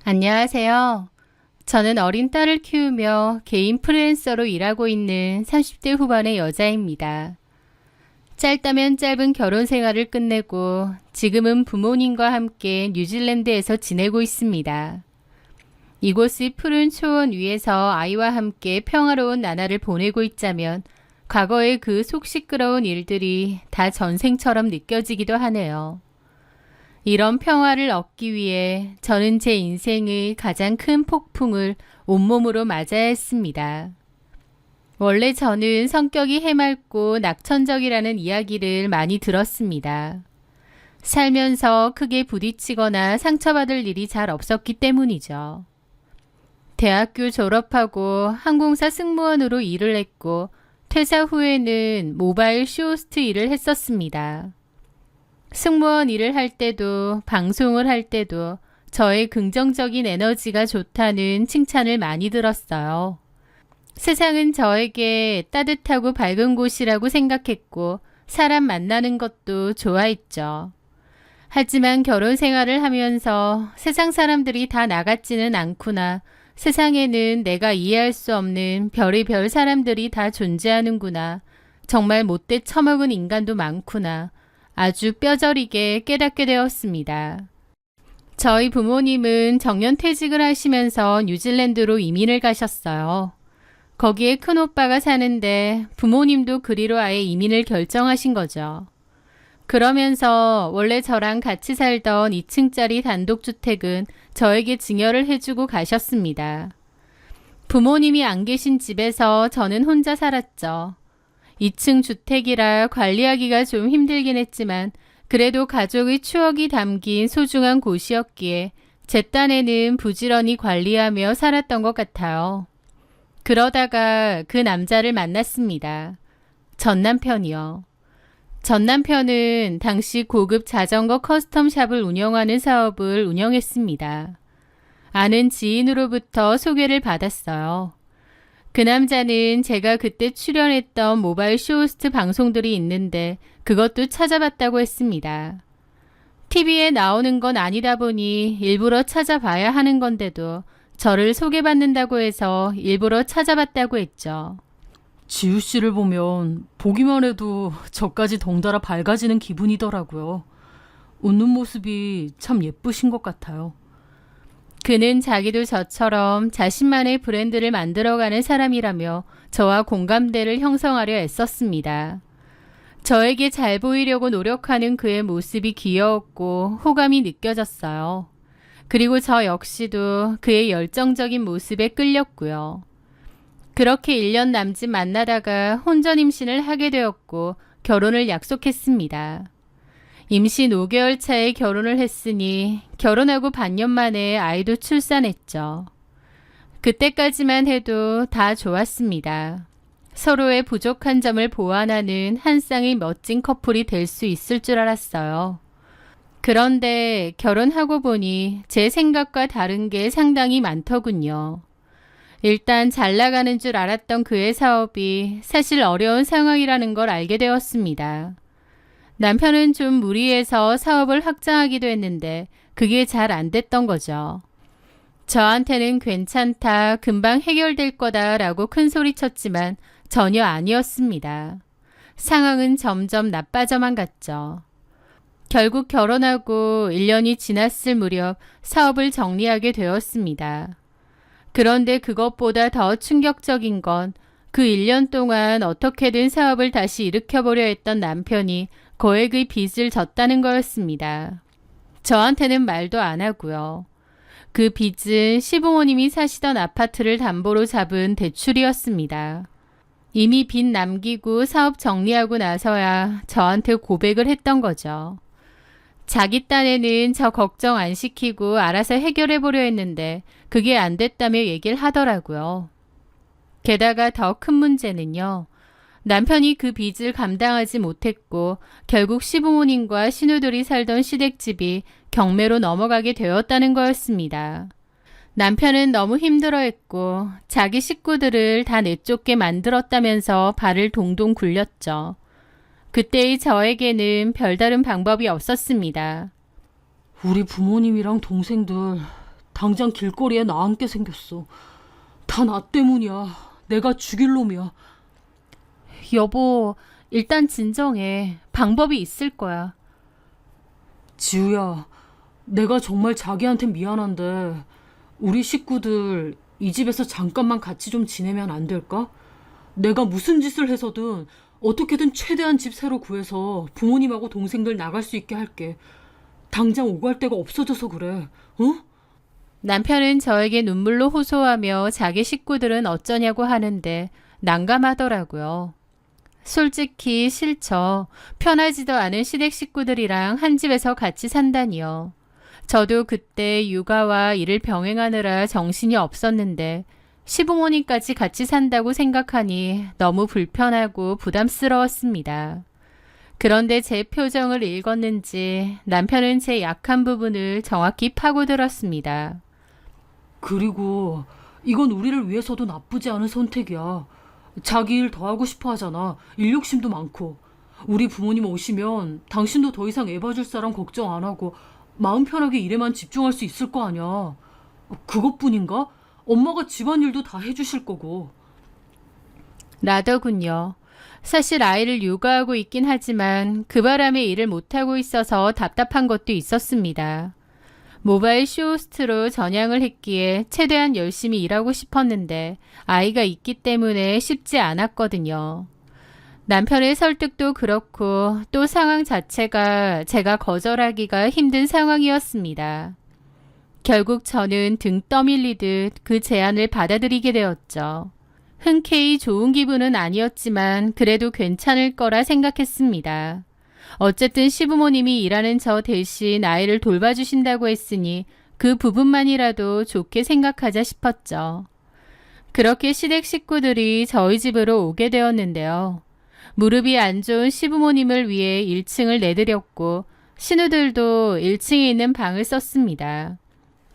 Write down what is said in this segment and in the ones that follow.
안녕하세요. 저는 어린 딸을 키우며 개인 프리랜서로 일하고 있는 30대 후반의 여자입니다. 짧다면 짧은 결혼 생활을 끝내고 지금은 부모님과 함께 뉴질랜드에서 지내고 있습니다. 이곳의 푸른 초원 위에서 아이와 함께 평화로운 나날을 보내고 있자면 과거의 그 속 시끄러운 일들이 다 전생처럼 느껴지기도 하네요. 이런 평화를 얻기 위해 저는 제 인생의 가장 큰 폭풍을 온몸으로 맞아야 했습니다. 원래 저는 성격이 해맑고 낙천적이라는 이야기를 많이 들었습니다. 살면서 크게 부딪히거나 상처받을 일이 잘 없었기 때문이죠. 대학교 졸업하고 항공사 승무원으로 일을 했고 퇴사 후에는 모바일 쇼호스트 일을 했었습니다. 승무원 일을 할 때도 방송을 할 때도 저의 긍정적인 에너지가 좋다는 칭찬을 많이 들었어요. 세상은 저에게 따뜻하고 밝은 곳이라고 생각했고 사람 만나는 것도 좋아했죠. 하지만 결혼 생활을 하면서 세상 사람들이 다 나 같지는 않구나. 세상에는 내가 이해할 수 없는 별의별 사람들이 다 존재하는구나. 정말 못돼 처먹은 인간도 많구나. 아주 뼈저리게 깨닫게 되었습니다. 저희 부모님은 정년퇴직을 하시면서 뉴질랜드로 이민을 가셨어요. 거기에 큰오빠가 사는데 부모님도 그리로 아예 이민을 결정하신 거죠. 그러면서 원래 저랑 같이 살던 2층짜리 단독주택은 저에게 증여를 해주고 가셨습니다. 부모님이 안 계신 집에서 저는 혼자 살았죠. 2층 주택이라 관리하기가 좀 힘들긴 했지만 그래도 가족의 추억이 담긴 소중한 곳이었기에 제 딴에는 부지런히 관리하며 살았던 것 같아요. 그러다가 그 남자를 만났습니다. 전 남편이요. 전 남편은 당시 고급 자전거 커스텀샵을 운영하는 사업을 운영했습니다. 아는 지인으로부터 소개를 받았어요. 그 남자는 제가 그때 출연했던 모바일 쇼호스트 방송들이 있는데 그것도 찾아봤다고 했습니다. TV에 나오는 건 아니다 보니 일부러 찾아봐야 하는 건데도 저를 소개받는다고 해서 일부러 찾아봤다고 했죠. 지우 씨를 보면 보기만 해도 저까지 덩달아 밝아지는 기분이더라고요. 웃는 모습이 참 예쁘신 것 같아요. 그는 자기도 저처럼 자신만의 브랜드를 만들어가는 사람이라며 저와 공감대를 형성하려 애썼습니다. 저에게 잘 보이려고 노력하는 그의 모습이 귀여웠고 호감이 느껴졌어요. 그리고 저 역시도 그의 열정적인 모습에 끌렸고요. 그렇게 1년 남짓 만나다가 혼전 임신을 하게 되었고 결혼을 약속했습니다. 임신 5개월 차에 결혼을 했으니 결혼하고 반년 만에 아이도 출산했죠. 그때까지만 해도 다 좋았습니다. 서로의 부족한 점을 보완하는 한 쌍의 멋진 커플이 될 수 있을 줄 알았어요. 그런데 결혼하고 보니 제 생각과 다른 게 상당히 많더군요. 일단 잘 나가는 줄 알았던 그의 사업이 사실 어려운 상황이라는 걸 알게 되었습니다. 남편은 좀 무리해서 사업을 확장하기도 했는데 그게 잘 안 됐던 거죠. 저한테는 괜찮다, 금방 해결될 거다 라고 큰 소리 쳤지만 전혀 아니었습니다. 상황은 점점 나빠져만 갔죠. 결국 결혼하고 1년이 지났을 무렵 사업을 정리하게 되었습니다. 그런데 그것보다 더 충격적인 건 그 1년 동안 어떻게든 사업을 다시 일으켜보려 했던 남편이 거액의 빚을 졌다는 거였습니다. 저한테는 말도 안 하고요. 그 빚은 시부모님이 사시던 아파트를 담보로 잡은 대출이었습니다. 이미 빚 남기고 사업 정리하고 나서야 저한테 고백을 했던 거죠. 자기 딴에는 저 걱정 안 시키고 알아서 해결해 보려 했는데 그게 안 됐다며 얘기를 하더라고요. 게다가 더 큰 문제는요. 남편이 그 빚을 감당하지 못했고 결국 시부모님과 신우들이 살던 시댁집이 경매로 넘어가게 되었다는 거였습니다. 남편은 너무 힘들어했고 자기 식구들을 다 내쫓게 만들었다면서 발을 동동 굴렸죠. 그때의 저에게는 별다른 방법이 없었습니다. 우리 부모님이랑 동생들 당장 길거리에 나 앉게 생겼어. 다 나 때문이야. 내가 죽일 놈이야. 여보, 일단 진정해. 방법이 있을 거야. 지우야, 내가 정말 자기한테 미안한데 우리 식구들 이 집에서 잠깐만 같이 좀 지내면 안 될까? 내가 무슨 짓을 해서든 어떻게든 최대한 집 새로 구해서 부모님하고 동생들 나갈 수 있게 할게. 당장 오갈 데가 없어져서 그래. 어? 남편은 저에게 눈물로 호소하며 자기 식구들은 어쩌냐고 하는데 난감하더라고요. 솔직히 싫죠. 편하지도 않은 시댁 식구들이랑 한 집에서 같이 산다니요. 저도 그때 육아와 일을 병행하느라 정신이 없었는데 시부모님까지 같이 산다고 생각하니 너무 불편하고 부담스러웠습니다. 그런데 제 표정을 읽었는지 남편은 제 약한 부분을 정확히 파고들었습니다. 그리고 이건 우리를 위해서도 나쁘지 않은 선택이야. 자기 일 더 하고 싶어 하잖아. 일 욕심도 많고. 우리 부모님 오시면 당신도 더 이상 애 봐줄 사람 걱정 안 하고 마음 편하게 일에만 집중할 수 있을 거 아니야. 그것뿐인가? 엄마가 집안일도 다 해주실 거고. 라더군요. 사실 아이를 육아하고 있긴 하지만 그 바람에 일을 못하고 있어서 답답한 것도 있었습니다. 모바일 쇼호스트로 전향을 했기에 최대한 열심히 일하고 싶었는데 아이가 있기 때문에 쉽지 않았거든요. 남편의 설득도 그렇고 또 상황 자체가 제가 거절하기가 힘든 상황이었습니다. 결국 저는 등 떠밀리듯 그 제안을 받아들이게 되었죠. 흔쾌히 좋은 기분은 아니었지만 그래도 괜찮을 거라 생각했습니다. 어쨌든 시부모님이 일하는 저 대신 아이를 돌봐주신다고 했으니 그 부분만이라도 좋게 생각하자 싶었죠. 그렇게 시댁 식구들이 저희 집으로 오게 되었는데요. 무릎이 안 좋은 시부모님을 위해 1층을 내드렸고 신우들도 1층에 있는 방을 썼습니다.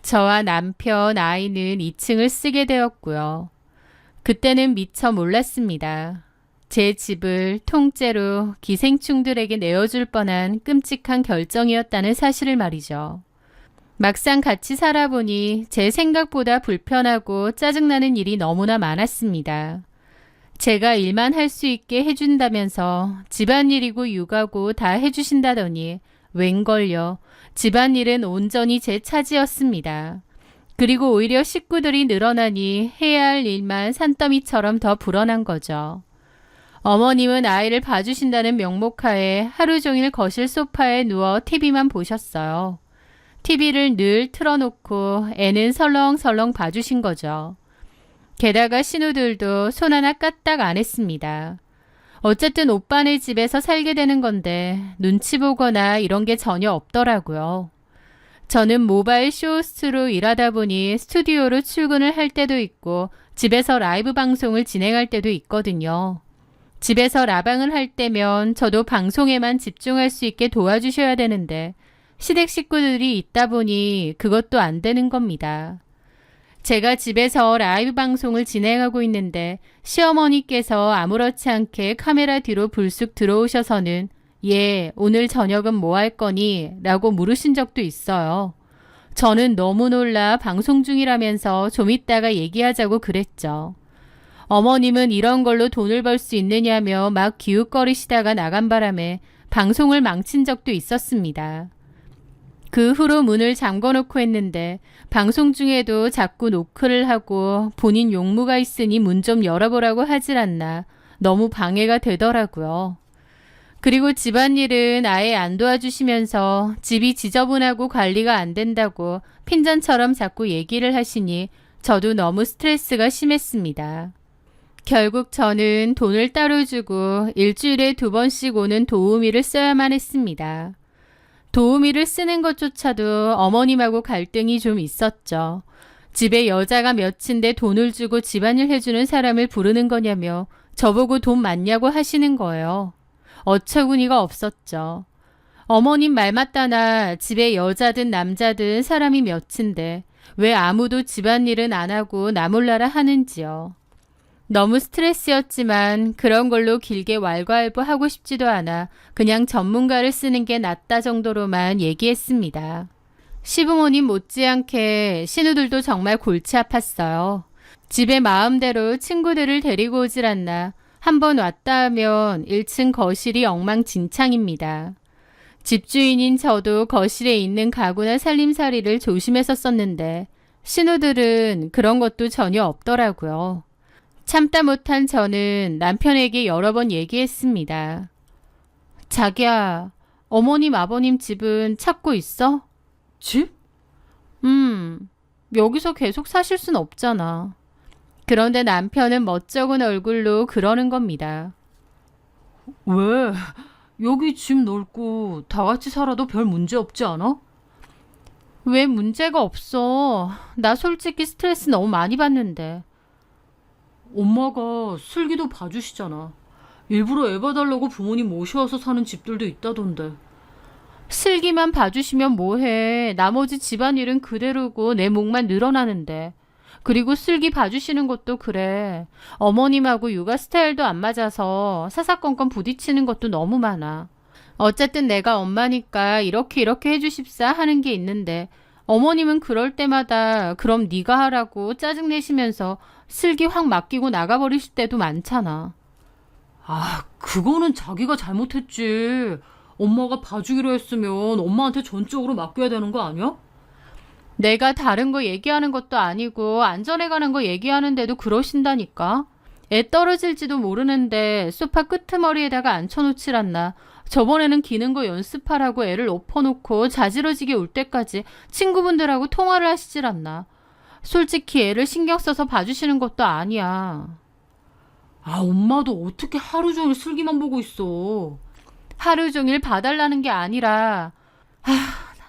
저와 남편, 아이는 2층을 쓰게 되었고요. 그때는 미처 몰랐습니다. 제 집을 통째로 기생충들에게 내어줄 뻔한 끔찍한 결정이었다는 사실을 말이죠. 막상 같이 살아보니 제 생각보다 불편하고 짜증나는 일이 너무나 많았습니다. 제가 일만 할 수 있게 해준다면서 집안일이고 육아고 다 해주신다더니 웬걸요. 집안일은 온전히 제 차지였습니다. 그리고 오히려 식구들이 늘어나니 해야 할 일만 산더미처럼 더 불어난 거죠. 어머님은 아이를 봐주신다는 명목하에 하루 종일 거실 소파에 누워 TV만 보셨어요. TV를 늘 틀어놓고 애는 설렁설렁 봐주신 거죠. 게다가 신우들도 손 하나 까딱 안 했습니다. 어쨌든 오빠네 집에서 살게 되는 건데 눈치 보거나 이런 게 전혀 없더라고요. 저는 모바일 쇼호스트로 일하다 보니 스튜디오로 출근을 할 때도 있고 집에서 라이브 방송을 진행할 때도 있거든요. 집에서 라방을 할 때면 저도 방송에만 집중할 수 있게 도와주셔야 되는데 시댁 식구들이 있다 보니 그것도 안 되는 겁니다. 제가 집에서 라이브 방송을 진행하고 있는데 시어머니께서 아무렇지 않게 카메라 뒤로 불쑥 들어오셔서는 예, 오늘 저녁은 뭐 할 거니? 라고 물으신 적도 있어요. 저는 너무 놀라 방송 중이라면서 좀 이따가 얘기하자고 그랬죠. 어머님은 이런 걸로 돈을 벌 수 있느냐며 막 기웃거리시다가 나간 바람에 방송을 망친 적도 있었습니다. 그 후로 문을 잠궈놓고 했는데 방송 중에도 자꾸 노크를 하고 본인 용무가 있으니 문 좀 열어보라고 하질 않나 너무 방해가 되더라고요. 그리고 집안일은 아예 안 도와주시면서 집이 지저분하고 관리가 안 된다고 핀잔처럼 자꾸 얘기를 하시니 저도 너무 스트레스가 심했습니다. 결국 저는 돈을 따로 주고 일주일에 2번씩 오는 도우미를 써야만 했습니다. 도우미를 쓰는 것조차도 어머님하고 갈등이 좀 있었죠. 집에 여자가 몇인데 돈을 주고 집안일 해주는 사람을 부르는 거냐며 저보고 돈 많냐고 하시는 거예요. 어처구니가 없었죠. 어머님 말 맞다나 집에 여자든 남자든 사람이 몇인데 왜 아무도 집안일은 안 하고 나 몰라라 하는지요. 너무 스트레스였지만 그런 걸로 길게 왈가왈부하고 싶지도 않아 그냥 전문가를 쓰는 게 낫다 정도로만 얘기했습니다. 시부모님 못지않게 신우들도 정말 골치 아팠어요. 집에 마음대로 친구들을 데리고 오질 않나 한번 왔다 하면 1층 거실이 엉망진창입니다. 집주인인 저도 거실에 있는 가구나 살림살이를 조심했었었는데 신우들은 그런 것도 전혀 없더라고요. 참다 못한 저는 남편에게 여러 번 얘기했습니다. 자기야, 어머님 아버님 집은 찾고 있어? 집? 여기서 계속 사실 순 없잖아. 그런데 남편은 멋쩍은 얼굴로 그러는 겁니다. 왜? 여기 집 넓고 다 같이 살아도 별 문제 없지 않아? 왜 문제가 없어? 나 솔직히 스트레스 너무 많이 받는데. 엄마가 슬기도 봐주시잖아. 일부러 애 봐달라고 부모님 모셔와서 사는 집들도 있다던데. 슬기만 봐주시면 뭐해. 나머지 집안일은 그대로고 내 몫만 늘어나는데. 그리고 슬기 봐주시는 것도 그래. 어머님하고 육아 스타일도 안 맞아서 사사건건 부딪히는 것도 너무 많아. 어쨌든 내가 엄마니까 이렇게 해주십사 하는 게 있는데 어머님은 그럴 때마다 그럼 네가 하라고 짜증내시면서 슬기 확 맡기고 나가버리실 때도 많잖아. 아, 그거는 자기가 잘못했지. 엄마가 봐주기로 했으면 엄마한테 전적으로 맡겨야 되는 거 아니야? 내가 다른 거 얘기하는 것도 아니고 안전에 관한 거 얘기하는데도 그러신다니까. 애 떨어질지도 모르는데 소파 끄트머리에다가 앉혀놓질 않나. 저번에는 기는 거 연습하라고 애를 엎어놓고 자지러지게 울 때까지 친구분들하고 통화를 하시질 않나. 솔직히 애를 신경 써서 봐주시는 것도 아니야. 아, 엄마도 어떻게 하루 종일 슬기만 보고 있어. 하루 종일 봐달라는 게 아니라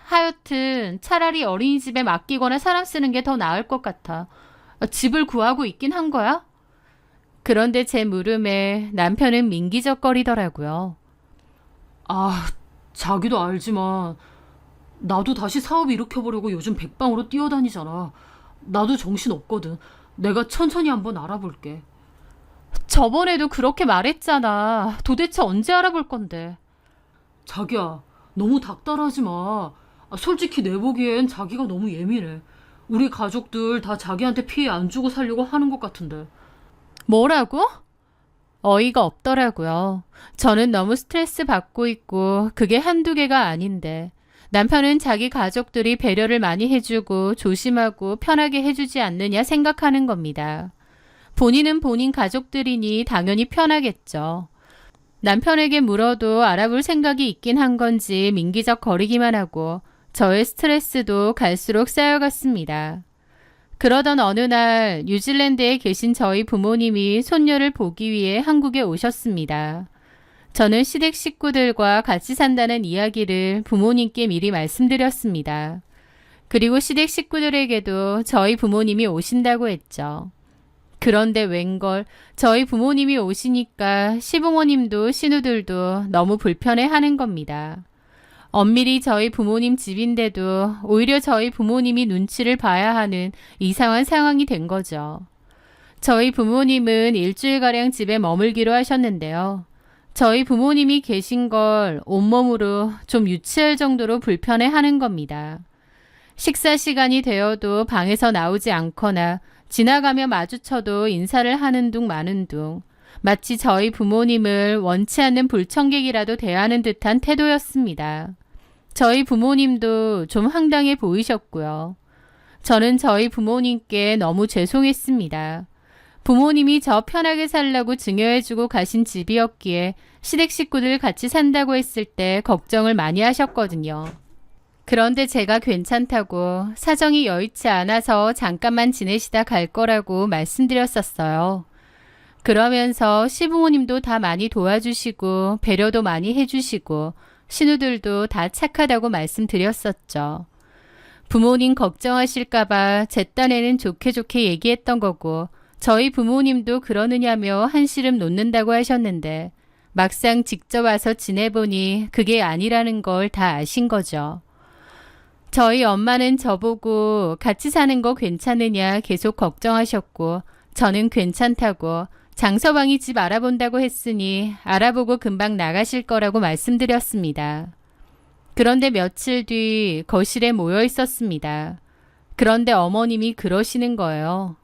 하여튼 차라리 어린이집에 맡기거나 사람 쓰는 게 더 나을 것 같아. 집을 구하고 있긴 한 거야? 그런데 제 물음에 남편은 민기적거리더라고요. 아, 자기도 알지만 나도 다시 사업 일으켜보려고 요즘 백방으로 뛰어다니잖아. 나도 정신 없거든. 내가 천천히 한번 알아볼게. 저번에도 그렇게 말했잖아. 도대체 언제 알아볼 건데. 자기야, 너무 닥달하지 마. 아, 솔직히 내 보기엔 자기가 너무 예민해. 우리 가족들 다 자기한테 피해 안 주고 살려고 하는 것 같은데. 뭐라고? 어이가 없더라고요. 저는 너무 스트레스 받고 있고 그게 한두 개가 아닌데 남편은 자기 가족들이 배려를 많이 해주고 조심하고 편하게 해주지 않느냐 생각하는 겁니다. 본인은 본인 가족들이니 당연히 편하겠죠. 남편에게 물어도 알아볼 생각이 있긴 한 건지 민기적 거리기만 하고 저의 스트레스도 갈수록 쌓여갔습니다. 그러던 어느 날 뉴질랜드에 계신 저희 부모님이 손녀를 보기 위해 한국에 오셨습니다. 저는 시댁 식구들과 같이 산다는 이야기를 부모님께 미리 말씀드렸습니다. 그리고 시댁 식구들에게도 저희 부모님이 오신다고 했죠. 그런데 웬걸 저희 부모님이 오시니까 시부모님도 신우들도 너무 불편해하는 겁니다. 엄밀히 저희 부모님 집인데도 오히려 저희 부모님이 눈치를 봐야 하는 이상한 상황이 된 거죠. 저희 부모님은 일주일가량 집에 머물기로 하셨는데요. 저희 부모님이 계신 걸 온몸으로 좀 유치할 정도로 불편해하는 겁니다. 식사 시간이 되어도 방에서 나오지 않거나 지나가며 마주쳐도 인사를 하는 둥 마는 둥 마치 저희 부모님을 원치 않는 불청객이라도 대하는 듯한 태도였습니다. 저희 부모님도 좀 황당해 보이셨고요. 저는 저희 부모님께 너무 죄송했습니다. 부모님이 저 편하게 살라고 증여해주고 가신 집이었기에 시댁 식구들 같이 산다고 했을 때 걱정을 많이 하셨거든요. 그런데 제가 괜찮다고 사정이 여의치 않아서 잠깐만 지내시다 갈 거라고 말씀드렸었어요. 그러면서 시부모님도 다 많이 도와주시고 배려도 많이 해주시고 신우들도 다 착하다고 말씀드렸었죠. 부모님 걱정하실까봐 제 딴에는 좋게 얘기했던 거고 저희 부모님도 그러느냐며 한시름 놓는다고 하셨는데 막상 직접 와서 지내보니 그게 아니라는 걸 다 아신 거죠. 저희 엄마는 저보고 같이 사는 거 괜찮으냐 계속 걱정하셨고 저는 괜찮다고 장서방이 집 알아본다고 했으니 알아보고 금방 나가실 거라고 말씀드렸습니다. 그런데 며칠 뒤 거실에 모여 있었습니다. 그런데 어머님이 그러시는 거예요.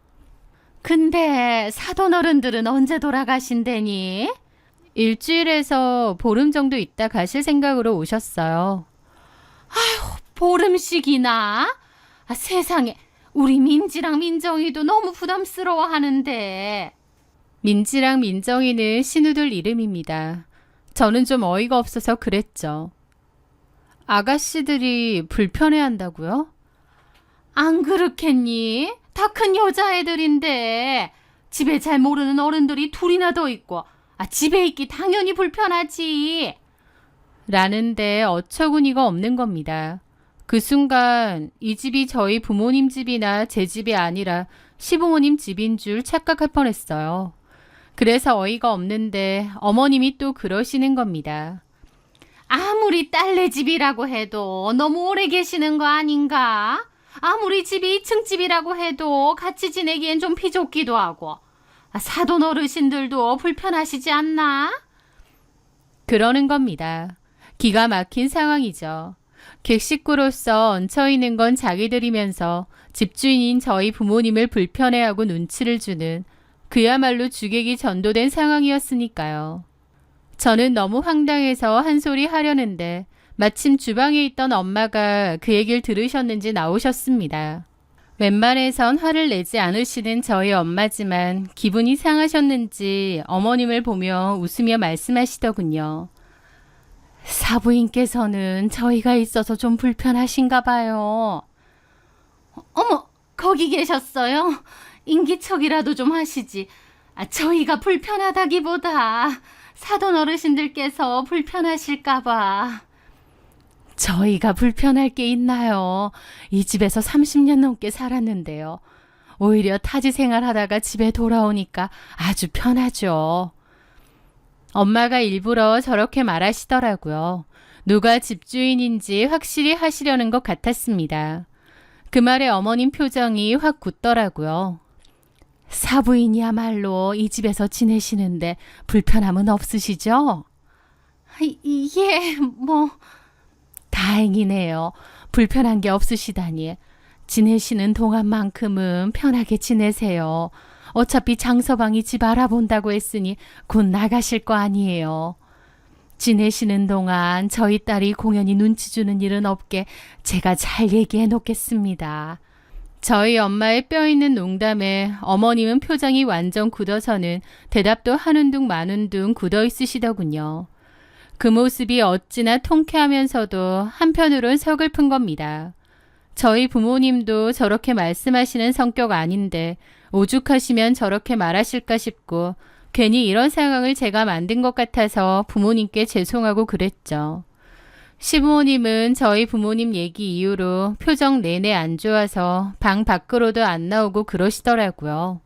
근데 사돈 어른들은 언제 돌아가신대니? 일주일에서 보름 정도 있다 가실 생각으로 오셨어요. 보름씩이나? 세상에, 우리 민지랑 민정이도 너무 부담스러워 하는데. 민지랑 민정이는 신우들 이름입니다. 저는 좀 어이가 없어서 그랬죠. 아가씨들이 불편해한다고요? 안 그렇겠니? 다 큰 여자애들인데 집에 잘 모르는 어른들이 둘이나 더 있고 집에 있기 당연히 불편하지. 라는데 어처구니가 없는 겁니다. 그 순간 이 집이 저희 부모님 집이나 제 집이 아니라 시부모님 집인 줄 착각할 뻔했어요. 그래서 어이가 없는데 어머님이 또 그러시는 겁니다. 아무리 딸네 집이라고 해도 너무 오래 계시는 거 아닌가? 아무리 집이 2층 집이라고 해도 같이 지내기엔 좀 피좁기도 하고 사돈 어르신들도 불편하시지 않나? 그러는 겁니다. 기가 막힌 상황이죠. 객식구로서 얹혀있는 건 자기들이면서 집주인인 저희 부모님을 불편해하고 눈치를 주는 그야말로 주객이 전도된 상황이었으니까요. 저는 너무 황당해서 한 소리 하려는데 마침 주방에 있던 엄마가 그 얘기를 들으셨는지 나오셨습니다. 웬만해선 화를 내지 않으시는 저희 엄마지만 기분이 상하셨는지 어머님을 보며 웃으며 말씀하시더군요. 사부인께서는 저희가 있어서 좀 불편하신가 봐요. 어머, 거기 계셨어요? 인기척이라도 좀 하시지. 저희가 불편하다기보다 사돈 어르신들께서 불편하실까 봐. 저희가 불편할 게 있나요? 이 집에서 30년 넘게 살았는데요. 오히려 타지 생활하다가 집에 돌아오니까 아주 편하죠. 엄마가 일부러 저렇게 말하시더라고요. 누가 집주인인지 확실히 하시려는 것 같았습니다. 그 말에 어머님 표정이 확 굳더라고요. 사부인이야말로 이 집에서 지내시는데 불편함은 없으시죠? 예, 다행이네요. 불편한 게 없으시다니. 지내시는 동안만큼은 편하게 지내세요. 어차피 장서방이 집 알아본다고 했으니 곧 나가실 거 아니에요. 지내시는 동안 저희 딸이 공연히 눈치 주는 일은 없게 제가 잘 얘기해 놓겠습니다. 저희 엄마의 뼈 있는 농담에 어머님은 표정이 완전 굳어서는 대답도 하는 둥 마는 둥 굳어 있으시더군요. 그 모습이 어찌나 통쾌하면서도 한편으론 서글픈 겁니다. 저희 부모님도 저렇게 말씀하시는 성격 아닌데 오죽하시면 저렇게 말하실까 싶고 괜히 이런 상황을 제가 만든 것 같아서 부모님께 죄송하고 그랬죠. 시부모님은 저희 부모님 얘기 이후로 표정 내내 안 좋아서 방 밖으로도 안 나오고 그러시더라고요.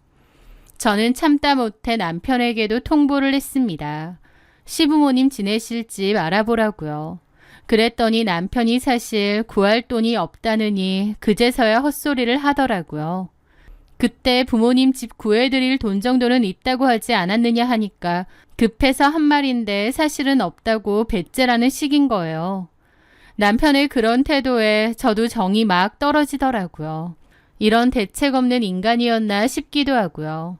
저는 참다 못해 남편에게도 통보를 했습니다. 시부모님 지내실 집 알아보라고요. 그랬더니 남편이 사실 구할 돈이 없다느니 그제서야 헛소리를 하더라고요. 그때 부모님 집 구해드릴 돈 정도는 있다고 하지 않았느냐 하니까 급해서 한 말인데 사실은 없다고 배째라는 식인 거예요. 남편의 그런 태도에 저도 정이 막 떨어지더라고요. 이런 대책 없는 인간이었나 싶기도 하고요.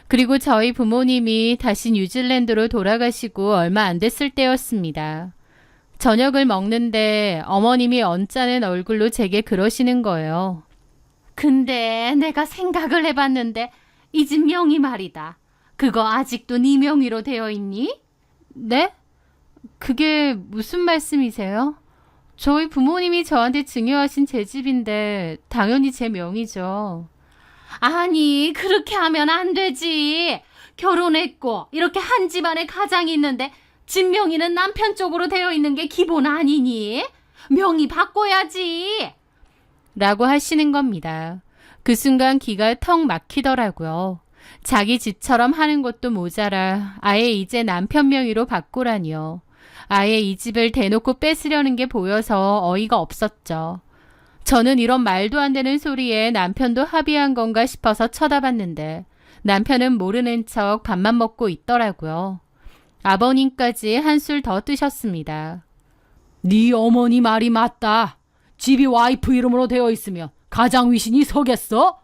그리고 저희 부모님이 다시 뉴질랜드로 돌아가시고 얼마 안 됐을 때였습니다. 저녁을 먹는데 어머님이 언짢은 얼굴로 제게 그러시는 거예요. 근데 내가 생각을 해봤는데 이 집 명의 말이다. 그거 아직도 네 명의로 되어 있니? 네? 그게 무슨 말씀이세요? 저희 부모님이 저한테 증여하신 제 집인데 당연히 제 명의죠. 아니, 그렇게 하면 안 되지. 결혼했고 이렇게 한 집안에 가장이 있는데 집 명의는 남편 쪽으로 되어 있는 게 기본 아니니? 명의 바꿔야지. 라고 하시는 겁니다. 그 순간 기가 턱 막히더라고요. 자기 집처럼 하는 것도 모자라 아예 이제 남편 명의로 바꾸라니요. 아예 이 집을 대놓고 뺏으려는 게 보여서 어이가 없었죠. 저는 이런 말도 안 되는 소리에 남편도 합의한 건가 싶어서 쳐다봤는데 남편은 모르는 척 밥만 먹고 있더라고요. 아버님까지 한술 더 뜨셨습니다. 네 어머니 말이 맞다. 집이 와이프 이름으로 되어 있으면 가장 위신이 서겠어?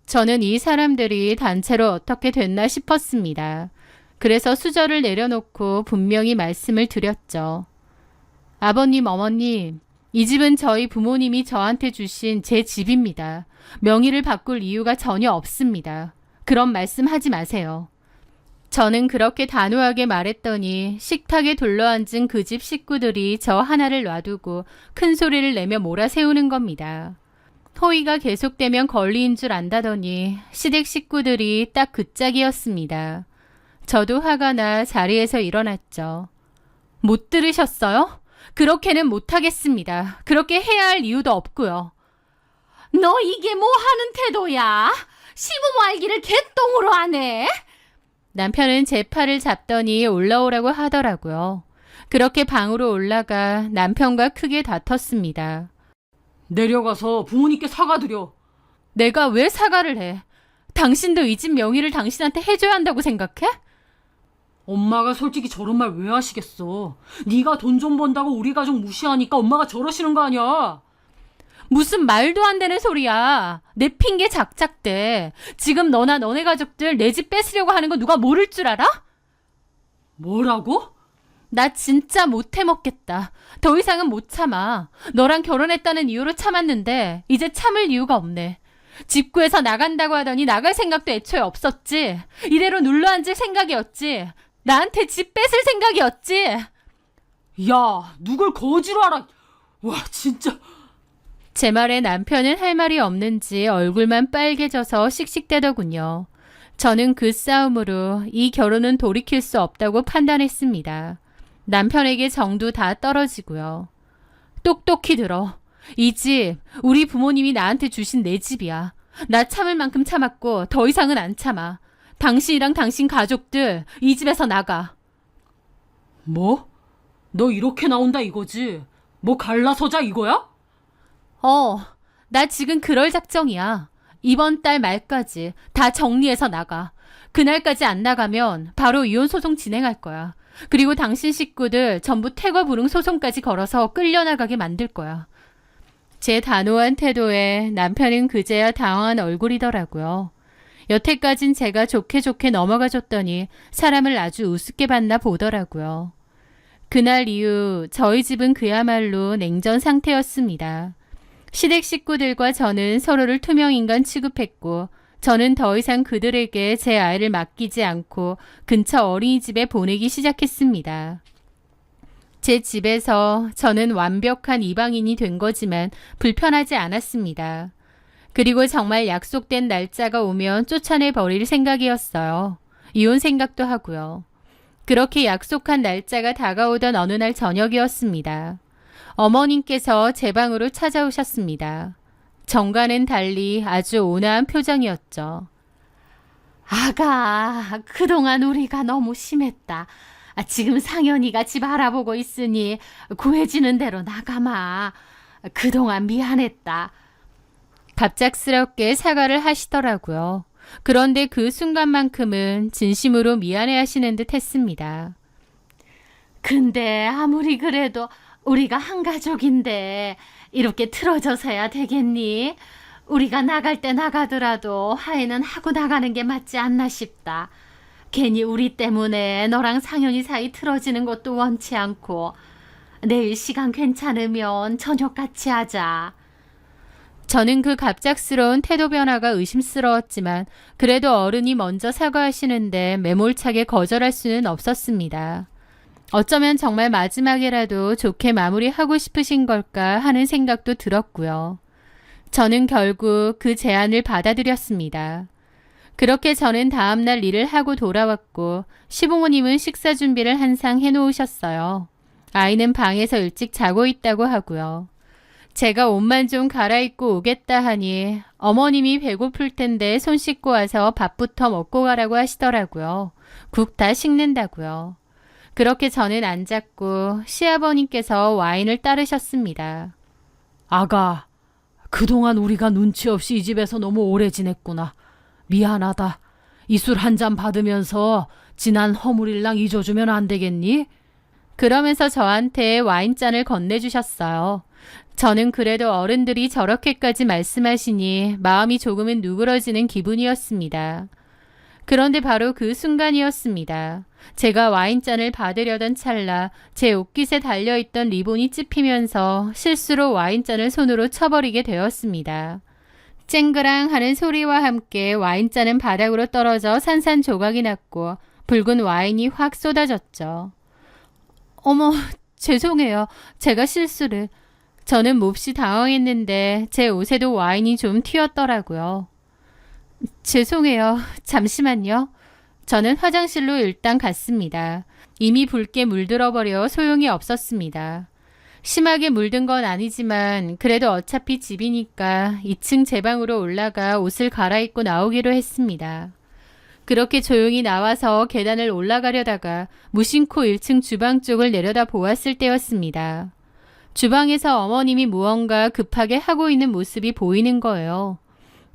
저는 이 사람들이 단체로 어떻게 됐나 싶었습니다. 그래서 수저를 내려놓고 분명히 말씀을 드렸죠. 아버님, 어머님, 이 집은 저희 부모님이 저한테 주신 제 집입니다. 명의를 바꿀 이유가 전혀 없습니다. 그런 말씀 하지 마세요. 저는 그렇게 단호하게 말했더니 식탁에 둘러앉은 그 집 식구들이 저 하나를 놔두고 큰 소리를 내며 몰아세우는 겁니다. 호의가 계속되면 권리인 줄 안다더니 시댁 식구들이 딱 그 짝이었습니다. 저도 화가 나 자리에서 일어났죠. 못 들으셨어요? 그렇게는 못하겠습니다. 그렇게 해야 할 이유도 없고요. 너 이게 뭐 하는 태도야? 시부모 알기를 개똥으로 하네? 남편은 제 팔을 잡더니 올라오라고 하더라고요. 그렇게 방으로 올라가 남편과 크게 다퉜습니다. 내려가서 부모님께 사과드려. 내가 왜 사과를 해? 당신도 이 집 명의를 당신한테 해줘야 한다고 생각해? 엄마가 솔직히 저런 말 왜 하시겠어. 네가 돈 좀 번다고 우리 가족 무시하니까 엄마가 저러시는 거 아니야. 무슨 말도 안 되는 소리야. 내 핑계 작작대. 지금 너나 너네 가족들 내 집 뺏으려고 하는 거 누가 모를 줄 알아? 뭐라고? 나 진짜 못 해먹겠다. 더 이상은 못 참아. 너랑 결혼했다는 이유로 참았는데 이제 참을 이유가 없네. 집 구해서 나간다고 하더니 나갈 생각도 애초에 없었지. 이대로 눌러앉을 생각이었지. 나한테 집 뺏을 생각이었지. 야, 누굴 거지로 알아. 와, 진짜. 제 말에 남편은 할 말이 없는지 얼굴만 빨개져서 씩씩대더군요. 저는 그 싸움으로 이 결혼은 돌이킬 수 없다고 판단했습니다. 남편에게 정도 다 떨어지고요. 똑똑히 들어. 이 집, 우리 부모님이 나한테 주신 내 집이야. 나 참을 만큼 참았고 더 이상은 안 참아. 당신이랑 당신 가족들 이 집에서 나가. 뭐? 너 이렇게 나온다 이거지? 뭐 갈라서자 이거야? 나 지금 그럴 작정이야. 이번 달 말까지 다 정리해서 나가. 그날까지 안 나가면 바로 이혼 소송 진행할 거야. 그리고 당신 식구들 전부 퇴거 불응 소송까지 걸어서 끌려나가게 만들 거야. 제 단호한 태도에 남편은 그제야 당황한 얼굴이더라고요. 여태까진 제가 좋게 좋게 넘어가 줬더니 사람을 아주 우습게 봤나 보더라고요. 그날 이후 저희 집은 그야말로 냉전 상태였습니다. 시댁 식구들과 저는 서로를 투명인간 취급했고 저는 더 이상 그들에게 제 아이를 맡기지 않고 근처 어린이집에 보내기 시작했습니다. 제 집에서 저는 완벽한 이방인이 된 거지만 불편하지 않았습니다. 그리고 정말 약속된 날짜가 오면 쫓아내 버릴 생각이었어요. 이혼 생각도 하고요. 그렇게 약속한 날짜가 다가오던 어느 날 저녁이었습니다. 어머님께서 제 방으로 찾아오셨습니다. 정과는 달리 아주 온화한 표정이었죠. 아가, 그동안 우리가 너무 심했다. 지금 상현이가 집 알아보고 있으니 구해지는 대로 나가마. 그동안 미안했다. 갑작스럽게 사과를 하시더라고요. 그런데 그 순간만큼은 진심으로 미안해 하시는 듯 했습니다. 근데 아무리 그래도 우리가 한 가족인데 이렇게 틀어져서야 되겠니? 우리가 나갈 때 나가더라도 화해는 하고 나가는 게 맞지 않나 싶다. 괜히 우리 때문에 너랑 상현이 사이 틀어지는 것도 원치 않고 내일 시간 괜찮으면 저녁 같이 하자. 저는 그 갑작스러운 태도 변화가 의심스러웠지만 그래도 어른이 먼저 사과하시는데 매몰차게 거절할 수는 없었습니다. 어쩌면 정말 마지막이라도 좋게 마무리하고 싶으신 걸까 하는 생각도 들었고요. 저는 결국 그 제안을 받아들였습니다. 그렇게 저는 다음날 일을 하고 돌아왔고 시부모님은 식사 준비를 한상 해놓으셨어요. 아이는 방에서 일찍 자고 있다고 하고요. 제가 옷만 좀 갈아입고 오겠다 하니 어머님이 배고플 텐데 손 씻고 와서 밥부터 먹고 가라고 하시더라고요. 국 다 식는다고요. 그렇게 저는 앉았고 시아버님께서 와인을 따르셨습니다. 아가, 그동안 우리가 눈치 없이 이 집에서 너무 오래 지냈구나. 미안하다. 이 술 한 잔 받으면서 지난 허물일랑 잊어주면 안 되겠니? 그러면서 저한테 와인잔을 건네주셨어요. 저는 그래도 어른들이 저렇게까지 말씀하시니 마음이 조금은 누그러지는 기분이었습니다. 그런데 바로 그 순간이었습니다. 제가 와인잔을 받으려던 찰나 제 옷깃에 달려있던 리본이 찝히면서 실수로 와인잔을 손으로 쳐버리게 되었습니다. 쨍그랑 하는 소리와 함께 와인잔은 바닥으로 떨어져 산산조각이 났고 붉은 와인이 확 쏟아졌죠. 어머, 죄송해요. 제가 실수를. 저는 몹시 당황했는데 제 옷에도 와인이 좀 튀었더라고요. 죄송해요. 잠시만요. 저는 화장실로 일단 갔습니다. 이미 붉게 물들어버려 소용이 없었습니다. 심하게 물든 건 아니지만 그래도 어차피 집이니까 2층 제 방으로 올라가 옷을 갈아입고 나오기로 했습니다. 그렇게 조용히 나와서 계단을 올라가려다가 무심코 1층 주방 쪽을 내려다 보았을 때였습니다. 주방에서 어머님이 무언가 급하게 하고 있는 모습이 보이는 거예요.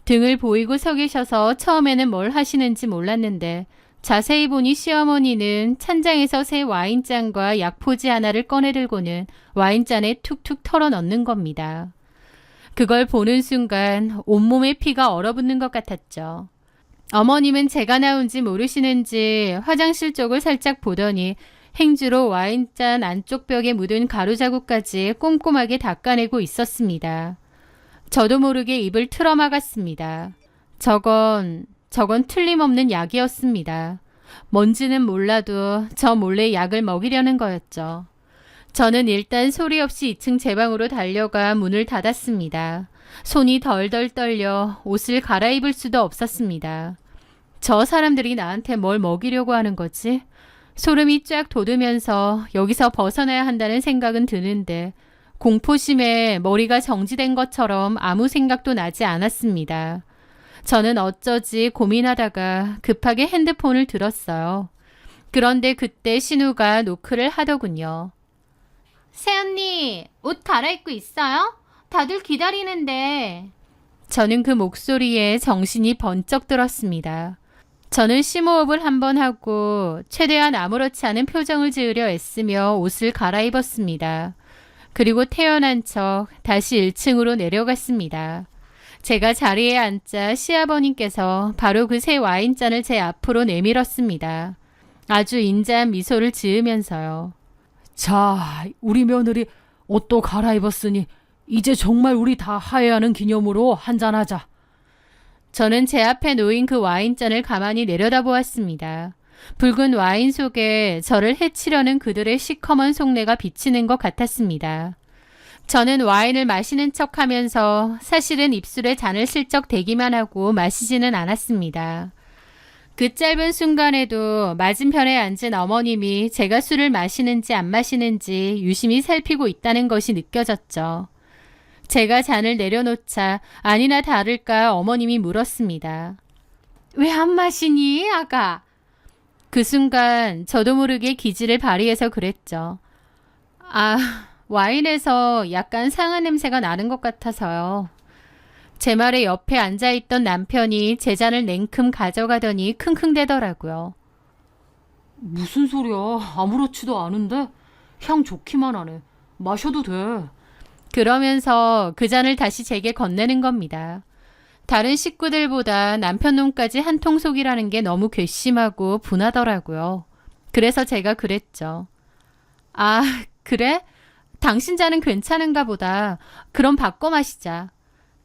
등을 보이고 서 계셔서 처음에는 뭘 하시는지 몰랐는데 자세히 보니 시어머니는 찬장에서 새 와인잔과 약포지 하나를 꺼내 들고는 와인잔에 툭툭 털어 넣는 겁니다. 그걸 보는 순간 온몸에 피가 얼어붙는 것 같았죠. 어머님은 제가 나온지 모르시는지 화장실 쪽을 살짝 보더니 행주로 와인잔 안쪽 벽에 묻은 가루자국까지 꼼꼼하게 닦아내고 있었습니다. 저도 모르게 입을 틀어막았습니다. 저건 틀림없는 약이었습니다. 뭔지는 몰라도 저 몰래 약을 먹이려는 거였죠. 저는 일단 소리 없이 2층 제 방으로 달려가 문을 닫았습니다. 손이 덜덜 떨려 옷을 갈아입을 수도 없었습니다. 저 사람들이 나한테 뭘 먹이려고 하는 거지? 소름이 쫙 돋으면서 여기서 벗어나야 한다는 생각은 드는데 공포심에 머리가 정지된 것처럼 아무 생각도 나지 않았습니다. 저는 어쩌지 고민하다가 급하게 핸드폰을 들었어요. 그런데 그때 신우가 노크를 하더군요. 새언니, 옷 갈아입고 있어요? 다들 기다리는데. 저는 그 목소리에 정신이 번쩍 들었습니다. 저는 심호흡을 한번 하고 최대한 아무렇지 않은 표정을 지으려 애쓰며 옷을 갈아입었습니다. 그리고 태어난 척 다시 1층으로 내려갔습니다. 제가 자리에 앉자 시아버님께서 바로 그 새 와인잔을 제 앞으로 내밀었습니다. 아주 인자한 미소를 지으면서요. 자, 우리 며느리 옷도 갈아입었으니 이제 정말 우리 다 하야하는 기념으로 한잔하자. 저는 제 앞에 놓인 그 와인잔을 가만히 내려다보았습니다. 붉은 와인 속에 저를 해치려는 그들의 시커먼 속내가 비치는 것 같았습니다. 저는 와인을 마시는 척하면서 사실은 입술에 잔을 슬쩍 대기만 하고 마시지는 않았습니다. 그 짧은 순간에도 맞은편에 앉은 어머님이 제가 술을 마시는지 안 마시는지 유심히 살피고 있다는 것이 느껴졌죠. 제가 잔을 내려놓자 아니나 다를까 어머님이 물었습니다. 왜 안 마시니, 아가? 그 순간 저도 모르게 기지를 발휘해서 그랬죠. 와인에서 약간 상한 냄새가 나는 것 같아서요. 제 말에 옆에 앉아있던 남편이 제 잔을 냉큼 가져가더니 킁킁대더라고요. 무슨 소리야. 아무렇지도 않은데? 향 좋기만 하네. 마셔도 돼. 그러면서 그 잔을 다시 제게 건네는 겁니다. 다른 식구들보다 남편 놈까지 한통속이라는 게 너무 괘씸하고 분하더라고요. 그래서 제가 그랬죠. 그래? 당신 잔은 괜찮은가 보다. 그럼 바꿔 마시자.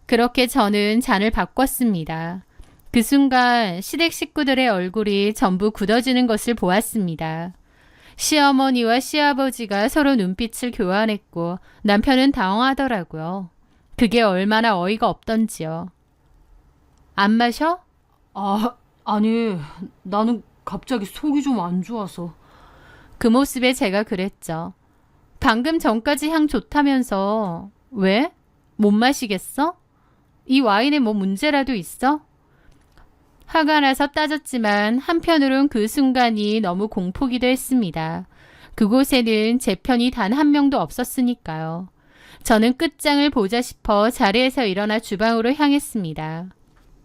그렇게 저는 잔을 바꿨습니다. 그 순간 시댁 식구들의 얼굴이 전부 굳어지는 것을 보았습니다. 시어머니와 시아버지가 서로 눈빛을 교환했고 남편은 당황하더라고요. 그게 얼마나 어이가 없던지요. 안 마셔? 아니, 나는 갑자기 속이 좀 안 좋아서. 그 모습에 제가 그랬죠. 방금 전까지 향 좋다면서 왜? 못 마시겠어? 이 와인에 뭐 문제라도 있어? 화가 나서 따졌지만 한편으론 그 순간이 너무 공포기도 했습니다. 그곳에는 제 편이 단 한 명도 없었으니까요. 저는 끝장을 보자 싶어 자리에서 일어나 주방으로 향했습니다.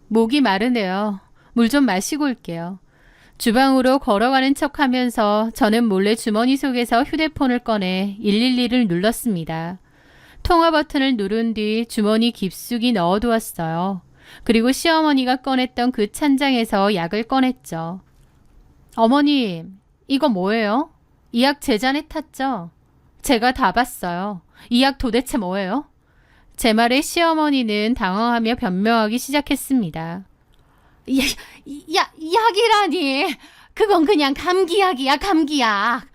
목이 마르네요. 물 좀 마시고 올게요. 주방으로 걸어가는 척 하면서 저는 몰래 주머니 속에서 휴대폰을 꺼내 112를 눌렀습니다. 통화 버튼을 누른 뒤 주머니 깊숙이 넣어두었어요. 그리고 시어머니가 꺼냈던 그 찬장에서 약을 꺼냈죠. 어머님, 이거 뭐예요? 이 약 제 잔에 탔죠? 제가 다 봤어요. 이 약 도대체 뭐예요? 제 말에 시어머니는 당황하며 변명하기 시작했습니다. 약이라니. 그건 그냥 감기약이야, 감기약.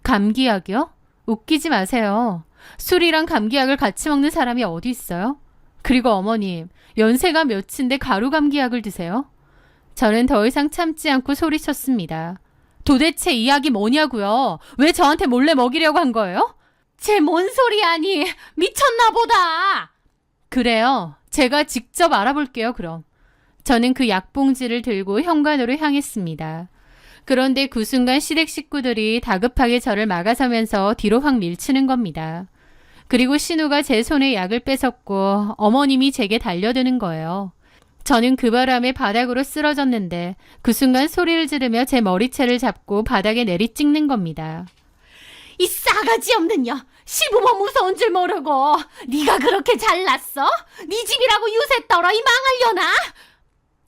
감기약이요? 웃기지 마세요. 술이랑 감기약을 같이 먹는 사람이 어디 있어요? 그리고 어머님, 연세가 몇인데 가루 감기약을 드세요? 저는 더 이상 참지 않고 소리쳤습니다. 도대체 이 약이 뭐냐고요? 왜 저한테 몰래 먹이려고 한 거예요? 쟤 뭔 소리야니? 미쳤나 보다. 그래요. 제가 직접 알아볼게요, 그럼. 저는 그 약봉지를 들고 현관으로 향했습니다. 그런데 그 순간 시댁 식구들이 다급하게 저를 막아서면서 뒤로 확 밀치는 겁니다. 그리고 신우가 제 손에 약을 뺏었고 어머님이 제게 달려드는 거예요. 저는 그 바람에 바닥으로 쓰러졌는데 그 순간 소리를 지르며 제 머리채를 잡고 바닥에 내리 찍는 겁니다. 이 싸가지 없는 년! 시부모 무서운 줄 모르고 네가 그렇게 잘났어? 네 집이라고 유세 떨어 이 망하려나?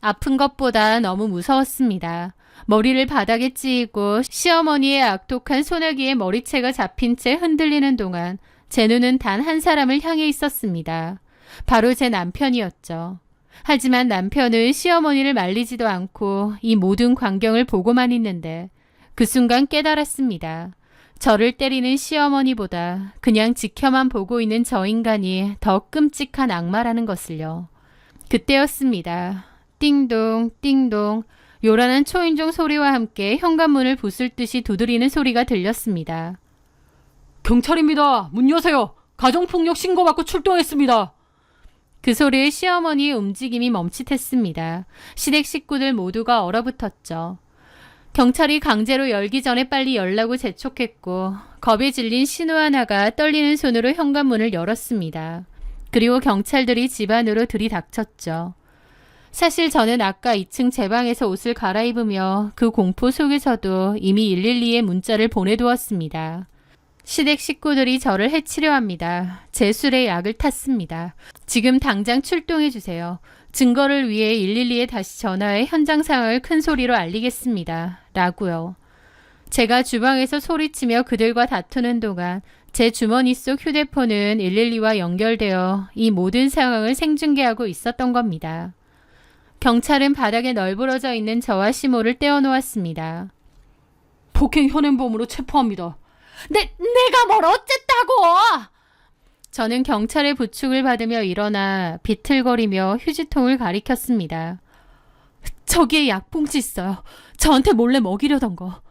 아픈 것보다 너무 무서웠습니다. 머리를 바닥에 찌이고 시어머니의 악독한 소나기에 머리채가 잡힌 채 흔들리는 동안 제 눈은 단 한 사람을 향해 있었습니다. 바로 제 남편이었죠. 하지만 남편은 시어머니를 말리지도 않고 이 모든 광경을 보고만 있는데 그 순간 깨달았습니다. 저를 때리는 시어머니보다 그냥 지켜만 보고 있는 저 인간이 더 끔찍한 악마라는 것을요. 그때였습니다. 띵동 띵동 요란한 초인종 소리와 함께 현관문을 부술 듯이 두드리는 소리가 들렸습니다. 경찰입니다. 문 여세요. 가정폭력 신고받고 출동했습니다. 그 소리에 시어머니의 움직임이 멈칫했습니다. 시댁 식구들 모두가 얼어붙었죠. 경찰이 강제로 열기 전에 빨리 열라고 재촉했고 겁에 질린 신우 하나가 떨리는 손으로 현관문을 열었습니다. 그리고 경찰들이 집 안으로 들이닥쳤죠. 사실 저는 아까 2층 제 방에서 옷을 갈아입으며 그 공포 속에서도 이미 112에 문자를 보내두었습니다. 시댁 식구들이 저를 해치려 합니다. 제 술에 약을 탔습니다. 지금 당장 출동해 주세요. 증거를 위해 112에 다시 전화해 현장 상황을 큰 소리로 알리겠습니다. 라고요. 제가 주방에서 소리치며 그들과 다투는 동안 제 주머니 속 휴대폰은 112와 연결되어 이 모든 상황을 생중계하고 있었던 겁니다. 경찰은 바닥에 널브러져 있는 저와 시모를 떼어놓았습니다. 폭행 현행범으로 체포합니다. 내가 뭘 어쨌다고! 저는 경찰의 부축을 받으며 일어나 비틀거리며 휴지통을 가리켰습니다. 저기에 약봉지 있어요. 저한테 몰래 먹이려던 거.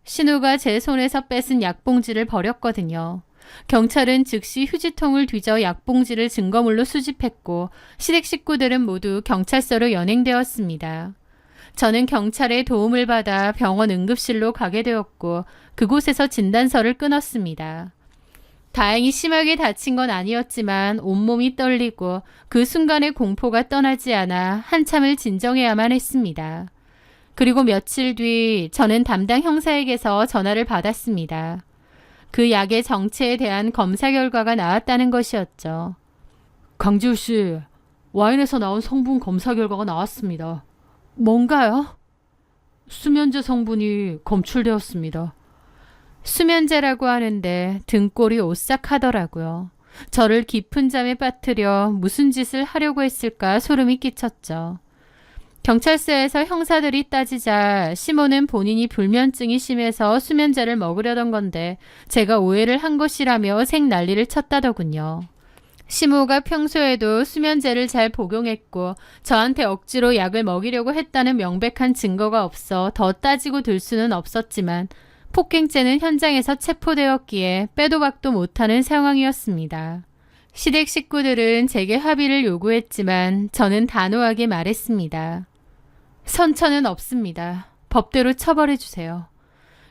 신우가 제 손에서 뺏은 약봉지를 버렸거든요. 경찰은 즉시 휴지통을 뒤져 약봉지를 증거물로 수집했고 시댁 식구들은 모두 경찰서로 연행되었습니다. 저는 경찰의 도움을 받아 병원 응급실로 가게 되었고 그곳에서 진단서를 끊었습니다. 다행히 심하게 다친 건 아니었지만 온몸이 떨리고 그 순간의 공포가 떠나지 않아 한참을 진정해야만 했습니다. 그리고 며칠 뒤 저는 담당 형사에게서 전화를 받았습니다. 그 약의 정체에 대한 검사 결과가 나왔다는 것이었죠. 강지우 씨, 와인에서 나온 성분 검사 결과가 나왔습니다. 뭔가요? 수면제 성분이 검출되었습니다. 수면제라고 하는데 등골이 오싹하더라고요. 저를 깊은 잠에 빠뜨려 무슨 짓을 하려고 했을까 소름이 끼쳤죠. 경찰서에서 형사들이 따지자 시모는 본인이 불면증이 심해서 수면제를 먹으려던 건데 제가 오해를 한 것이라며 생난리를 쳤다더군요. 시모가 평소에도 수면제를 잘 복용했고 저한테 억지로 약을 먹이려고 했다는 명백한 증거가 없어 더 따지고 들 수는 없었지만 폭행죄는 현장에서 체포되었기에 빼도 박도 못하는 상황이었습니다. 시댁 식구들은 제게 합의를 요구했지만 저는 단호하게 말했습니다. 선처는 없습니다. 법대로 처벌해 주세요.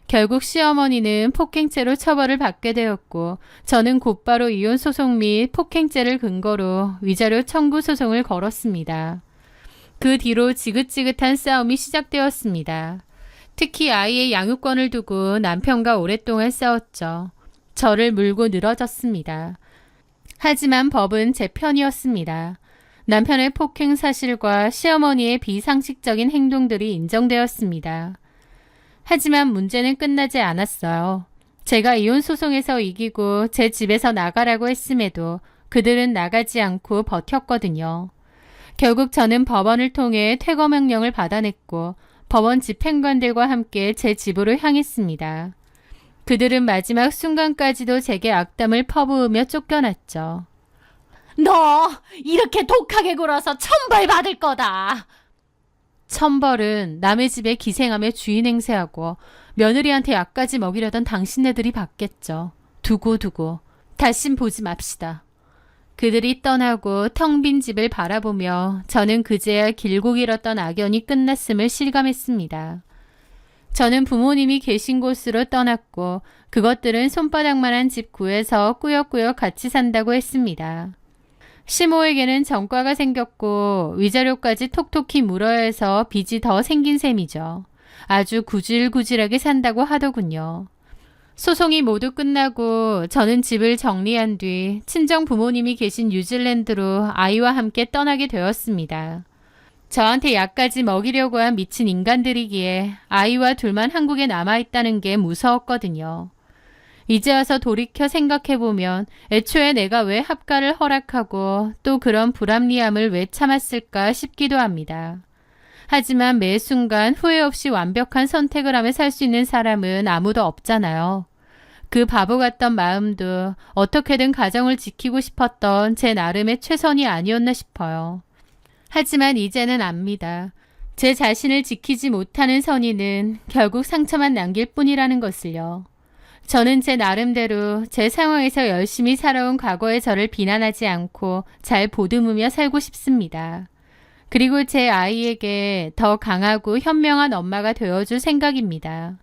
결국 시어머니는 폭행죄로 처벌을 받게 되었고 저는 곧바로 이혼 소송 및 폭행죄를 근거로 위자료 청구 소송을 걸었습니다. 그 뒤로 지긋지긋한 싸움이 시작되었습니다. 특히 아이의 양육권을 두고 남편과 오랫동안 싸웠죠. 저를 물고 늘어졌습니다. 하지만 법은 제 편이었습니다. 남편의 폭행 사실과 시어머니의 비상식적인 행동들이 인정되었습니다. 하지만 문제는 끝나지 않았어요. 제가 이혼 소송에서 이기고 제 집에서 나가라고 했음에도 그들은 나가지 않고 버텼거든요. 결국 저는 법원을 통해 퇴거 명령을 받아냈고 법원 집행관들과 함께 제 집으로 향했습니다. 그들은 마지막 순간까지도 제게 악담을 퍼부으며 쫓겨났죠. 너 이렇게 독하게 굴어서 천벌 받을 거다. 천벌은 남의 집에 기생하며 주인 행세하고 며느리한테 약까지 먹이려던 당신네들이 받겠죠. 두고두고 다신 보지 맙시다. 그들이 떠나고 텅 빈 집을 바라보며 저는 그제야 길고 길었던 악연이 끝났음을 실감했습니다. 저는 부모님이 계신 곳으로 떠났고 그것들은 손바닥만한 집 구해서 꾸역꾸역 같이 산다고 했습니다. 시모에게는 전과가 생겼고 위자료까지 톡톡히 물어야 해서 빚이 더 생긴 셈이죠. 아주 구질구질하게 산다고 하더군요. 소송이 모두 끝나고 저는 집을 정리한 뒤 친정 부모님이 계신 뉴질랜드로 아이와 함께 떠나게 되었습니다. 저한테 약까지 먹이려고 한 미친 인간들이기에 아이와 둘만 한국에 남아있다는 게 무서웠거든요. 이제 와서 돌이켜 생각해보면 애초에 내가 왜 합가를 허락하고 또 그런 불합리함을 왜 참았을까 싶기도 합니다. 하지만 매 순간 후회 없이 완벽한 선택을 하며 살 수 있는 사람은 아무도 없잖아요. 그 바보 같던 마음도 어떻게든 가정을 지키고 싶었던 제 나름의 최선이 아니었나 싶어요. 하지만 이제는 압니다. 제 자신을 지키지 못하는 선의는 결국 상처만 남길 뿐이라는 것을요. 저는 제 나름대로 제 상황에서 열심히 살아온 과거의 저를 비난하지 않고 잘 보듬으며 살고 싶습니다. 그리고 제 아이에게 더 강하고 현명한 엄마가 되어줄 생각입니다.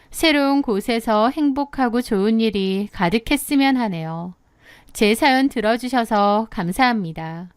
새로운 곳에서 행복하고 좋은 일이 가득했으면 하네요. 제 사연 들어주셔서 감사합니다.